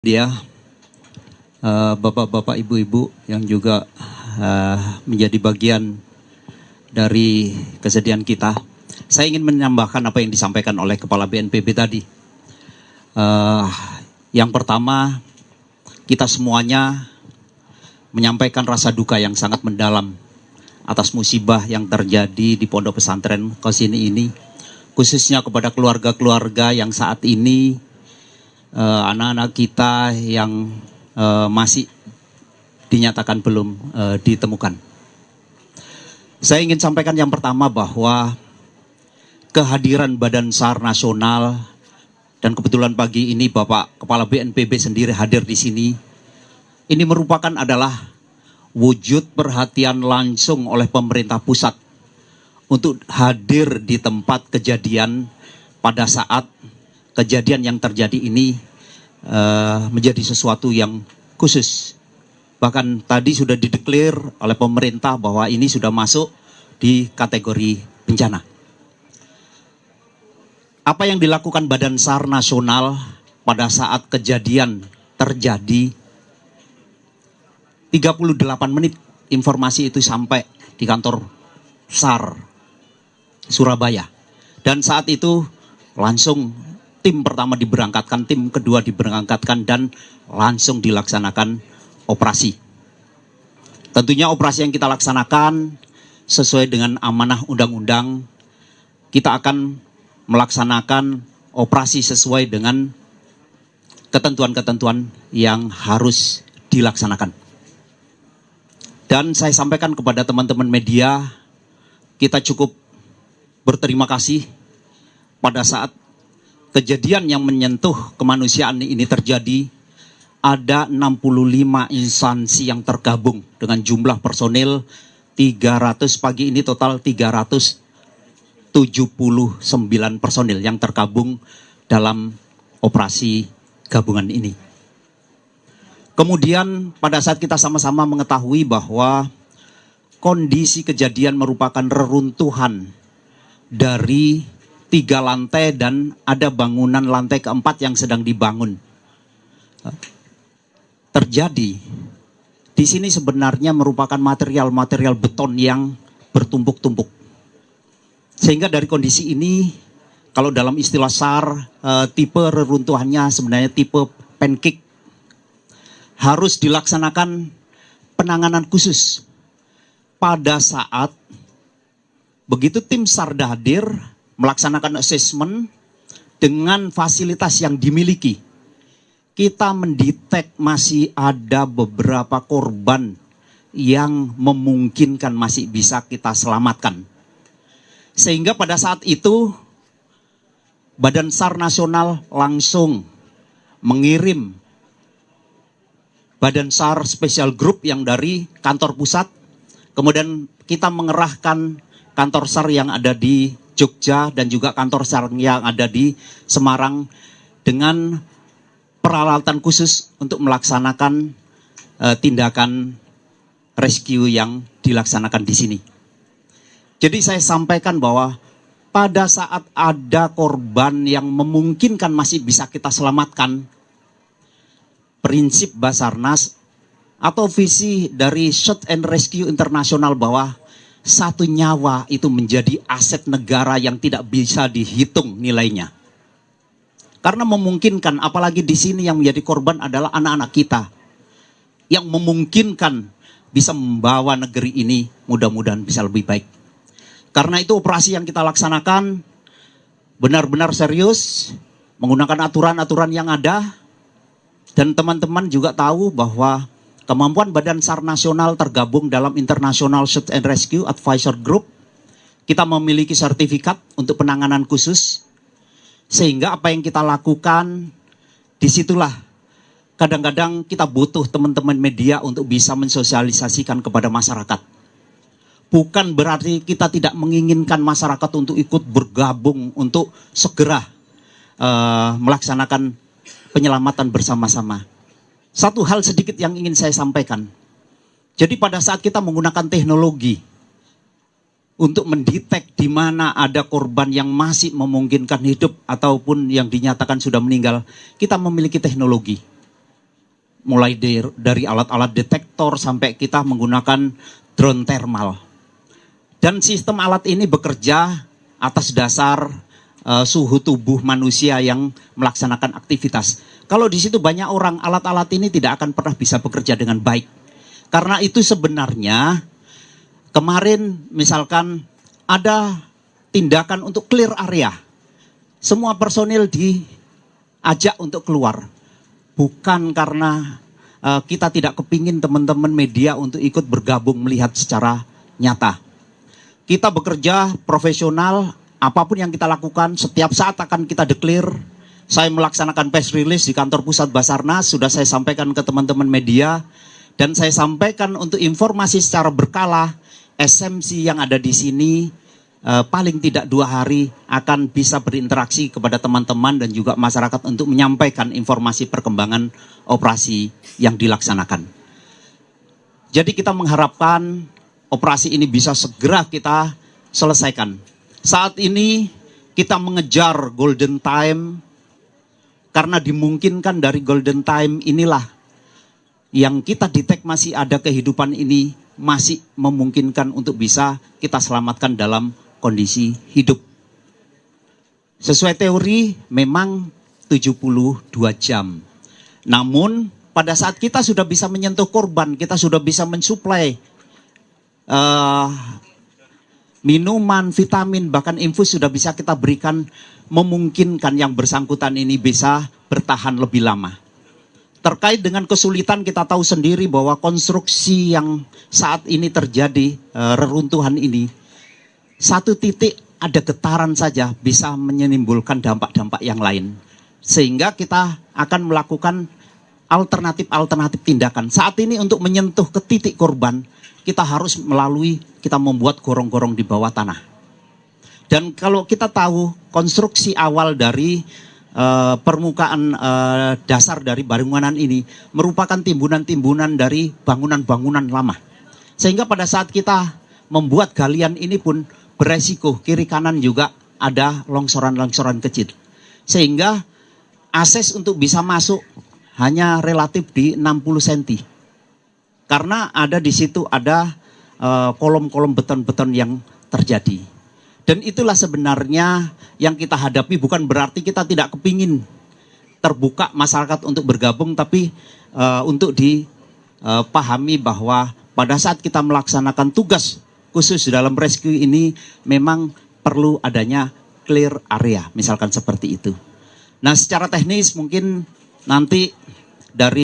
Dia bapak-bapak, ibu-ibu yang juga menjadi bagian dari kesedihan kita. Saya ingin menambahkan apa yang disampaikan oleh Kepala BNPB tadi. Yang pertama, kita semuanya menyampaikan rasa duka yang sangat mendalam atas musibah yang terjadi di Pondok Pesantren Qazini ini, khususnya kepada keluarga-keluarga yang saat ini anak-anak kita yang masih dinyatakan belum ditemukan. Saya ingin sampaikan yang pertama bahwa kehadiran Badan SAR Nasional, dan kebetulan pagi ini Bapak Kepala BNPB sendiri hadir di sini, ini merupakan adalah wujud perhatian langsung oleh pemerintah pusat untuk hadir di tempat kejadian pada saat kejadian yang terjadi ini menjadi sesuatu yang khusus. Bahkan tadi sudah dideklar oleh pemerintah bahwa ini sudah masuk di kategori bencana. Apa yang dilakukan Badan SAR Nasional pada saat kejadian terjadi, 38 menit informasi itu sampai di kantor SAR Surabaya. Dan saat itu langsung tim pertama diberangkatkan, tim kedua diberangkatkan, dan langsung dilaksanakan operasi. Tentunya operasi yang kita laksanakan sesuai dengan amanah undang-undang. Kita akan melaksanakan operasi sesuai dengan ketentuan-ketentuan yang harus dilaksanakan. Dan saya sampaikan kepada teman-teman media, kita cukup berterima kasih pada saat kejadian yang menyentuh kemanusiaan ini terjadi. Ada 65 instansi yang tergabung dengan jumlah personil 300, pagi ini total 379 personil yang tergabung dalam operasi gabungan ini. Kemudian pada saat kita sama-sama mengetahui bahwa kondisi kejadian merupakan reruntuhan dari 3 lantai dan ada bangunan lantai keempat yang sedang dibangun. Terjadi di sini sebenarnya merupakan material-material beton yang bertumpuk-tumpuk. Sehingga dari kondisi ini, kalau dalam istilah SAR, tipe reruntuhannya sebenarnya tipe pancake. Harus dilaksanakan penanganan khusus pada saat begitu tim SAR hadir melaksanakan assessment dengan fasilitas yang dimiliki. Kita mendetek masih ada beberapa korban yang memungkinkan masih bisa kita selamatkan. Sehingga pada saat itu Badan SAR Nasional langsung mengirim Badan SAR Special Group yang dari kantor pusat. Kemudian kita mengerahkan kantor SAR yang ada di Jogja dan juga kantor SAR yang ada di Semarang dengan peralatan khusus untuk melaksanakan tindakan rescue yang dilaksanakan di sini. Jadi saya sampaikan bahwa pada saat ada korban yang memungkinkan masih bisa kita selamatkan, prinsip Basarnas atau visi dari Search and Rescue Internasional bahwa satu nyawa itu menjadi aset negara yang tidak bisa dihitung nilainya. Karena memungkinkan, apalagi di sini yang menjadi korban adalah anak-anak kita. Yang memungkinkan bisa membawa negeri ini mudah-mudahan bisa lebih baik. Karena itu operasi yang kita laksanakan benar-benar serius, menggunakan aturan-aturan yang ada. Dan teman-teman juga tahu bahwa kemampuan Badan SAR Nasional tergabung dalam International Search and Rescue Advisor Group. Kita memiliki sertifikat untuk penanganan khusus. Sehingga apa yang kita lakukan, disitulah kadang-kadang kita butuh teman-teman media untuk bisa mensosialisasikan kepada masyarakat. Bukan berarti kita tidak menginginkan masyarakat untuk ikut bergabung untuk segera melaksanakan penyelamatan bersama-sama. Satu hal sedikit yang ingin saya sampaikan. Jadi pada saat kita menggunakan teknologi untuk mendetek di mana ada korban yang masih memungkinkan hidup ataupun yang dinyatakan sudah meninggal, kita memiliki teknologi. mulai dari alat-alat detektor sampai kita menggunakan drone thermal. Dan sistem alat ini bekerja atas dasar suhu tubuh manusia yang melaksanakan aktivitas. Kalau di situ banyak orang, alat-alat ini tidak akan pernah bisa bekerja dengan baik. Karena itu sebenarnya kemarin misalkan ada tindakan untuk clear area. Semua personil diajak untuk keluar. Bukan karena kita tidak kepingin teman-teman media untuk ikut bergabung melihat secara nyata. Kita bekerja profesional, apapun yang kita lakukan, setiap saat akan kita declare. Saya melaksanakan press release di kantor pusat Basarnas, sudah saya sampaikan ke teman-teman media. Dan saya sampaikan untuk informasi secara berkala, SMC yang ada di sini, paling tidak 2 hari akan bisa berinteraksi kepada teman-teman dan juga masyarakat untuk menyampaikan informasi perkembangan operasi yang dilaksanakan. Jadi kita mengharapkan operasi ini bisa segera kita selesaikan. Saat ini kita mengejar golden time karena dimungkinkan dari golden time inilah yang kita detect masih ada kehidupan ini masih memungkinkan untuk bisa kita selamatkan dalam kondisi hidup. Sesuai teori memang 72 jam. Namun pada saat kita sudah bisa menyentuh korban, kita sudah bisa mensuplai minuman, vitamin, bahkan infus sudah bisa kita berikan, memungkinkan yang bersangkutan ini bisa bertahan lebih lama. Terkait dengan kesulitan kita tahu sendiri bahwa konstruksi yang saat ini terjadi, reruntuhan ini, satu titik ada getaran saja bisa menimbulkan dampak-dampak yang lain. Sehingga kita akan melakukan alternatif tindakan. Saat ini untuk menyentuh ke titik korban, kita harus kita membuat gorong-gorong di bawah tanah. Dan kalau kita tahu konstruksi awal dari permukaan dasar dari bangunan ini merupakan timbunan-timbunan dari bangunan-bangunan lama. Sehingga pada saat kita membuat galian ini pun beresiko kiri kanan juga ada longsoran-longsoran kecil. Sehingga akses untuk bisa masuk hanya relatif di 60 cm. Karena ada di situ ada kolom-kolom beton-beton yang terjadi. Dan itulah sebenarnya yang kita hadapi, bukan berarti kita tidak kepingin terbuka masyarakat untuk bergabung, tapi untuk dipahami bahwa pada saat kita melaksanakan tugas khusus dalam rescue ini memang perlu adanya clear area, misalkan seperti itu. Nah, secara teknis mungkin nanti dari